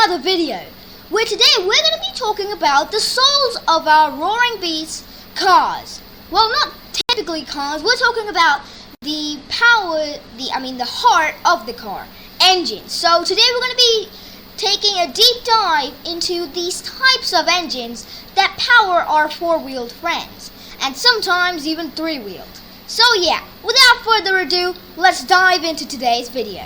another video, where today we're going to be talking about the souls of our roaring beast cars. Well, not typically cars, we're talking about the power, the heart of the car, engines. So today we're going to be taking a deep dive into these types of engines that power our four-wheeled friends, and sometimes even three-wheeled. So yeah, without further ado, let's dive into today's video.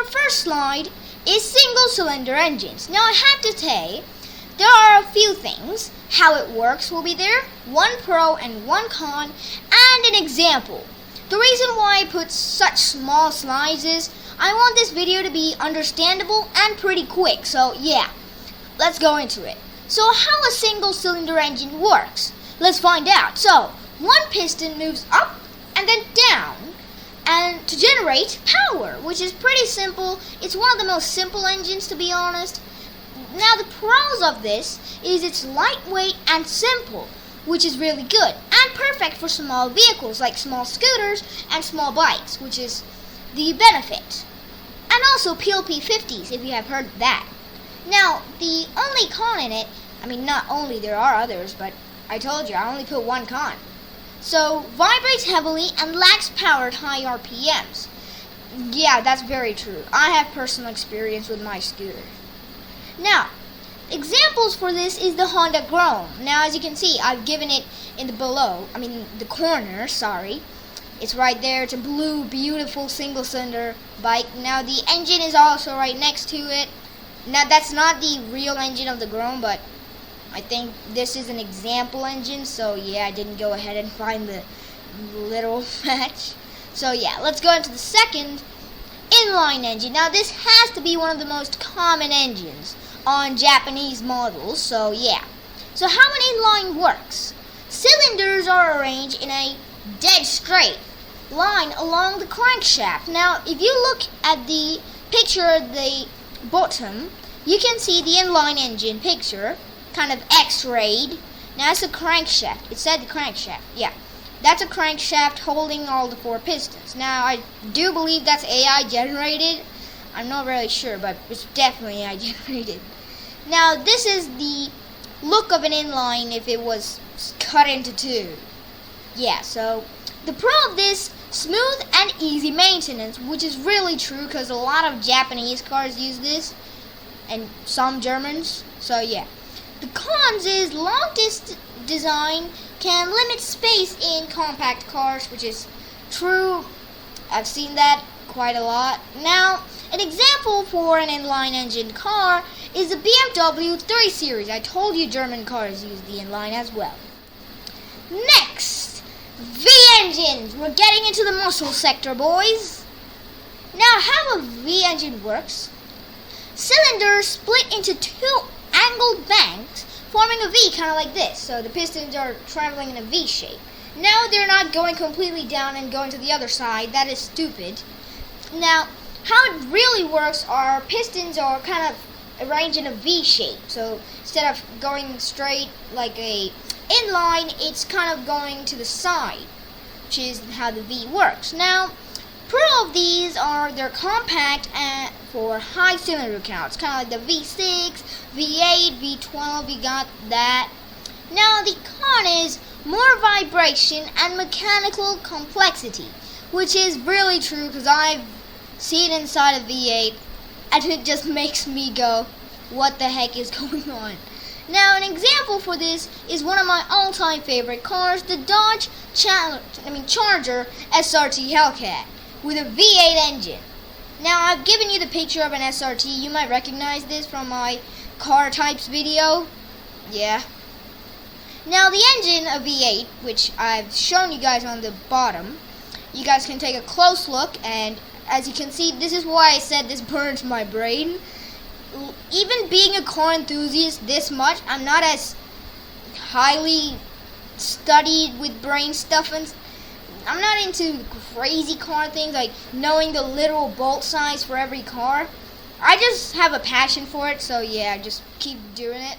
First slide is single-cylinder engines. Now I have to say, there are a few things. How it works will be there, one pro and one con, and an example. The reason why I put such small slides is I want this video to be understandable and pretty quick. So yeah, let's go into it. So how a single-cylinder engine works, let's find out. So one piston moves up and then down and to generate power, which is pretty simple. It's one of the most simple engines, to be honest. Now the pros of this is it's lightweight and simple, which is really good and perfect for small vehicles like small scooters and small bikes, which is the benefit. And also PLP50s, if you have heard of that. Now the only con in it, not only, there are others, but I told you I only put one con. So, vibrates heavily and lacks power at high RPMs. Yeah, that's very true. I have personal experience with my scooter. Now, examples for this is the Honda Chrome. Now, as you can see, I've given it in the corner, sorry. It's right there. It's a blue, beautiful single-cylinder bike. Now, the engine is also right next to it. Now, that's not the real engine of the Chrome, but I think this is an example engine, so yeah, I didn't go ahead and find the little match. So yeah, let's go into the second, inline engine. Now this has to be one of the most common engines on Japanese models, so yeah. So how an inline works? Cylinders are arranged in a dead straight line along the crankshaft. Now if you look at the picture at the bottom, you can see the inline engine picture, kind of x-rayed. Now that's a crankshaft. It said the crankshaft. Yeah, that's a crankshaft holding all the four pistons. Now I do believe that's AI generated. I'm not really sure, but it's definitely AI generated. Now this is the look of an inline if it was cut into two. Yeah, so the pro of this, smooth and easy maintenance, which is really true because a lot of Japanese cars use this and some Germans. So yeah. The cons is long design can limit space in compact cars, which is true. I've seen that quite a lot. Now, an example for an inline engine car is the BMW 3 Series. I told you German cars use the inline as well. Next, V-engines. We're getting into the muscle sector, boys. Now, how a V-engine works. Cylinders split into two angled banks forming a V, kind of like this. So the pistons are traveling in a V shape. Now they're not going completely down and going to the other side. That is stupid. Now, how it really works are pistons are kind of arranged in a V shape. So instead of going straight like a inline, it's kind of going to the side, which is how the V works. Now, pro of these are they're compact and for high cylinder counts, kind of like the V6, V8, V12, you got that. Now the con is more vibration and mechanical complexity, which is really true because I've seen inside a V8 and it just makes me go, what the heck is going on? Now an example for this is one of my all-time favorite cars, the Dodge Charger SRT Hellcat with a V8 engine. Now I've given you the picture of an SRT. You might recognize this from my car types video. Yeah. Now the engine of V8, which I've shown you guys on the bottom, you guys can take a close look, and as you can see, this is why I said this burns my brain. Even being a car enthusiast this much, I'm not as highly studied with brain stuff, and I'm not into crazy car things like knowing the literal bolt size for every car. I just have a passion for it, so yeah, just keep doing it.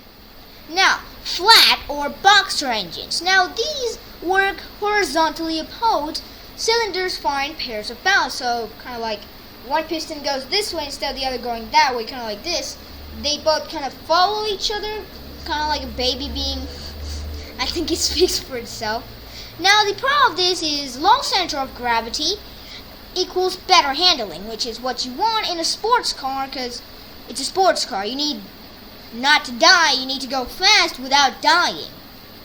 Now, flat or boxer engines. Now these work horizontally opposed cylinders find pairs of balance. So kind of like one piston goes this way instead of the other going that way, kind of like this. They both kind of follow each other, kind of like a baby being. I think it speaks for itself. Now the pro of this is low center of gravity equals better handling, which is what you want in a sports car, because it's a sports car. You need not to die, you need to go fast without dying.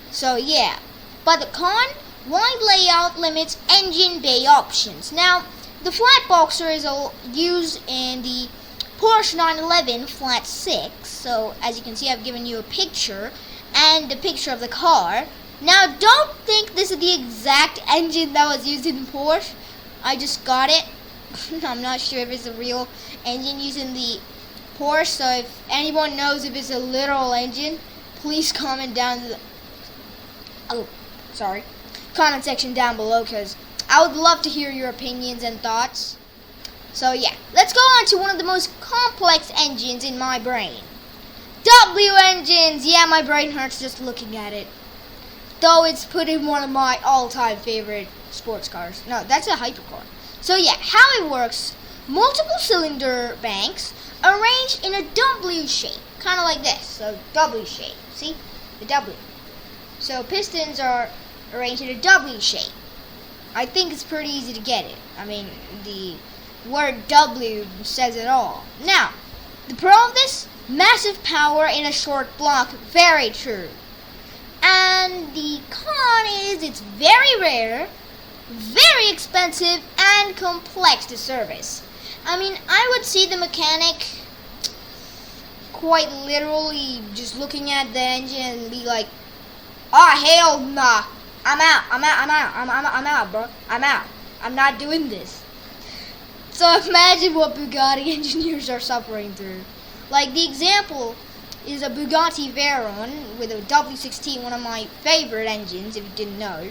So yeah. But the con, wide layout limits engine bay options. Now, the flat boxer is used in the Porsche 911 Flat 6. So as you can see, I've given you a picture and a picture of the car. Now, don't think this is the exact engine that was used in Porsche. I just got it. I'm not sure if it's a real engine used in the Porsche. So if anyone knows if it's a literal engine, please comment down in the comment section down below, because I would love to hear your opinions and thoughts. So yeah, let's go on to one of the most complex engines in my brain. W engines! Yeah, my brain hurts just looking at it. Though it's put in one of my all-time favorite sports cars. No, that's a hypercar. So yeah, how it works. Multiple cylinder banks arranged in a W shape. Kind of like this. So W shape. See? The W. So pistons are arranged in a W shape. I think it's pretty easy to get it. I mean, the word W says it all. Now, the pro of this? Massive power in a short block. Very true. And the con is it's very rare, very expensive, and complex to service. I mean, I would see the mechanic quite literally just looking at the engine and be like, oh, hell nah. I'm out, bro. I'm out. I'm not doing this. So imagine what Bugatti engineers are suffering through. Like, the example is a Bugatti Veyron with a W16, one of my favorite engines, if you didn't know.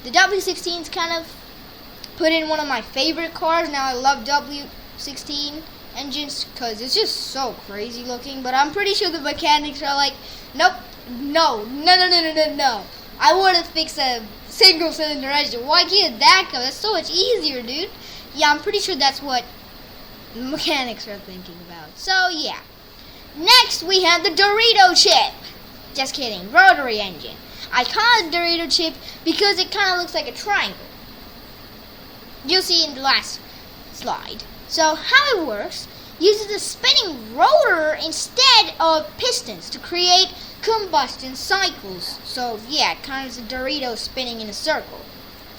The W16 is kind of put in one of my favorite cars. Now, I love W16 engines because it's just so crazy looking. But I'm pretty sure the mechanics are like, nope, no. I want to fix a single cylinder engine. Why can't that go? That's so much easier, dude. Yeah, I'm pretty sure that's what mechanics are thinking about. So, yeah. Next, we have the Dorito chip. Just kidding. Rotary engine. I call it Dorito chip because it kind of looks like a triangle. You'll see in the last slide. So, how it works, uses a spinning rotor instead of pistons to create combustion cycles. So, yeah, it kind of is a Dorito spinning in a circle.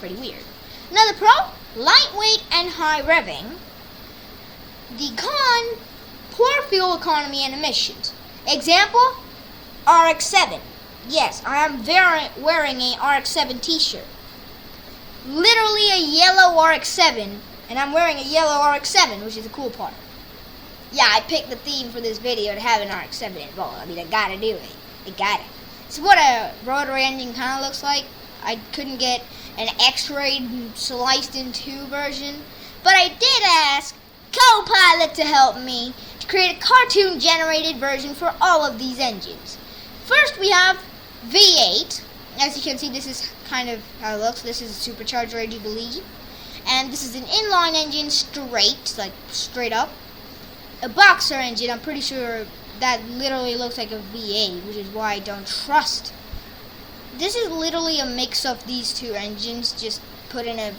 Pretty weird. Another pro, lightweight and high revving. The con, poor fuel economy and emissions. Example, RX-7. Yes, I am wearing a RX-7 t-shirt. Literally a yellow RX-7, and I'm wearing a yellow RX-7, which is the cool part. Yeah, I picked the theme for this video to have an RX-7 involved. I mean, I gotta do it. I got it. It's what a rotary engine kind of looks like. I couldn't get an X-ray sliced in two version, but I did ask Copilot to help me to create a cartoon-generated version for all of these engines. First, we have V8. As you can see, this is kind of how it looks. This is a supercharger, I do believe. And this is an inline engine straight up. A boxer engine, I'm pretty sure that literally looks like a V8, which is why I don't trust. This is literally a mix of these two engines, just put in a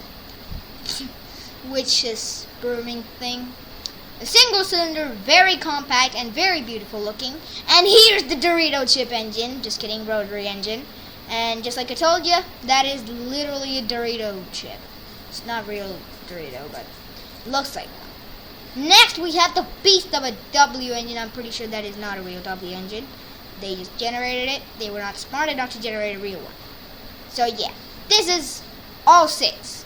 witch's grooming thing. A single cylinder, very compact and very beautiful looking. And here's the Dorito chip engine. Just kidding, rotary engine. And just like I told you, that is literally a Dorito chip. It's not real Dorito, but it looks like one. Next, we have the beast of a W engine. I'm pretty sure that is not a real W engine. They just generated it. They were not smart enough to generate a real one. So yeah, this is all 6.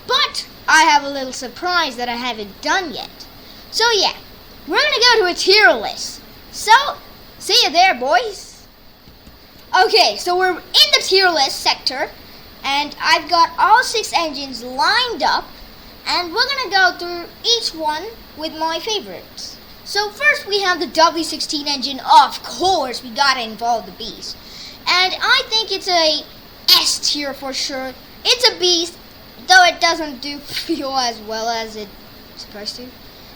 But I have a little surprise that I haven't done yet. So yeah, we're going to go to a tier list. So, see you there, boys. Okay, so we're in the tier list sector. And I've got all 6 engines lined up. And we're going to go through each one with my favorites. So first we have the W16 engine. Of course, we got to involve the beast. And I think it's a S tier for sure. It's a beast. though it doesn't do fuel as well as it's supposed to.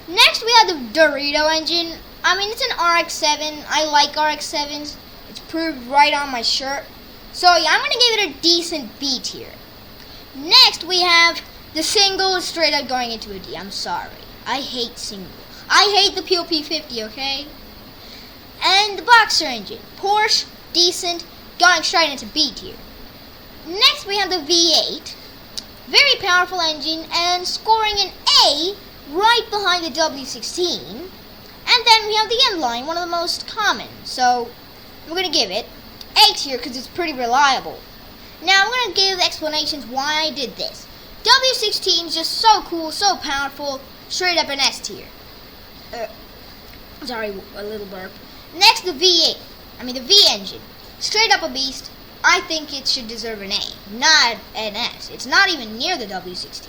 Next, we have the Dorito engine. I mean, it's an RX-7. I like RX-7s. It's proved right on my shirt. So yeah, I'm gonna give it a decent B tier. Next, we have the single straight up going into a D. I'm sorry. I hate single. I hate the POP50, okay? And the Boxer engine. Porsche, decent, going straight into B tier. Next, we have the V8. Very powerful engine and scoring an A right behind the W16. And then we have the Inline, one of the most common. So, I'm going to give it A tier because it's pretty reliable. Now, I'm going to give explanations why I did this. W16 is just so cool, so powerful, straight up an S tier. Sorry, a little burp. Next, the V8. The V engine. Straight up a beast. I think it should deserve an A, not an S. It's not even near the W16.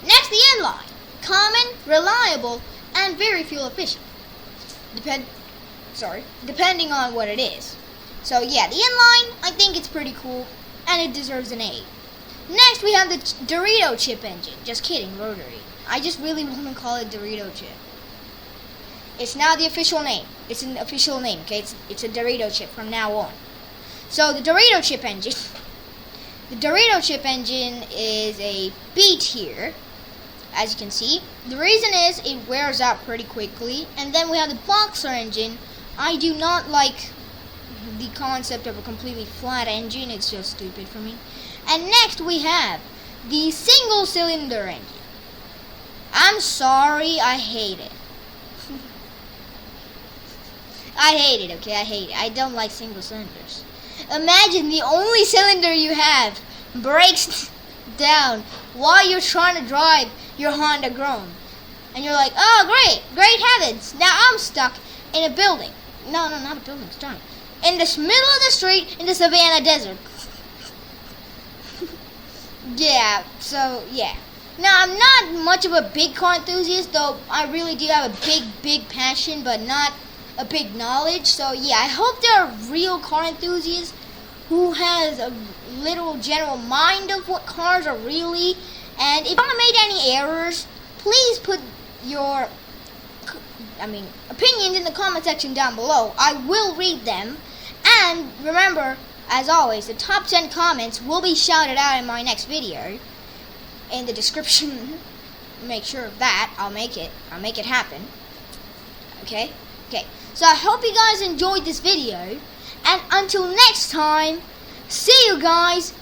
Next, the Inline. Common, reliable, and very fuel efficient. Depending on what it is. So yeah, the Inline, I think it's pretty cool, and it deserves an A. Next, we have the Dorito chip engine. Just kidding, Rotary. I just really want to call it Dorito chip. It's now the official name. It's an official name, okay? It's a Dorito chip from now on. So the Dorito chip engine. The Dorito chip engine is a B tier, as you can see. The reason is it wears out pretty quickly. And then we have the Boxer engine. I do not like the concept of a completely flat engine. It's just stupid for me. And next we have the single cylinder engine. I'm sorry, I hate it. I hate it, okay? I hate it. I don't like single cylinders. Imagine the only cylinder you have breaks down while you're trying to drive your Honda Grom. And you're like, oh, great heavens. Now I'm stuck in a building. No, not a building, it's giant. In the middle of the street in the Savannah Desert. Yeah, so, yeah. Now, I'm not much of a big car enthusiast, though I really do have a big passion, but not a big knowledge. So, yeah, I hope there are real car enthusiasts who has a little general mind of what cars are really. And if I made any errors, please put your opinions in the comment section down below. I will read them. And remember, as always, the top 10 comments will be shouted out in my next video. In the description, make sure of that. I'll make it happen. Okay? So I hope you guys enjoyed this video. And until next time, see you guys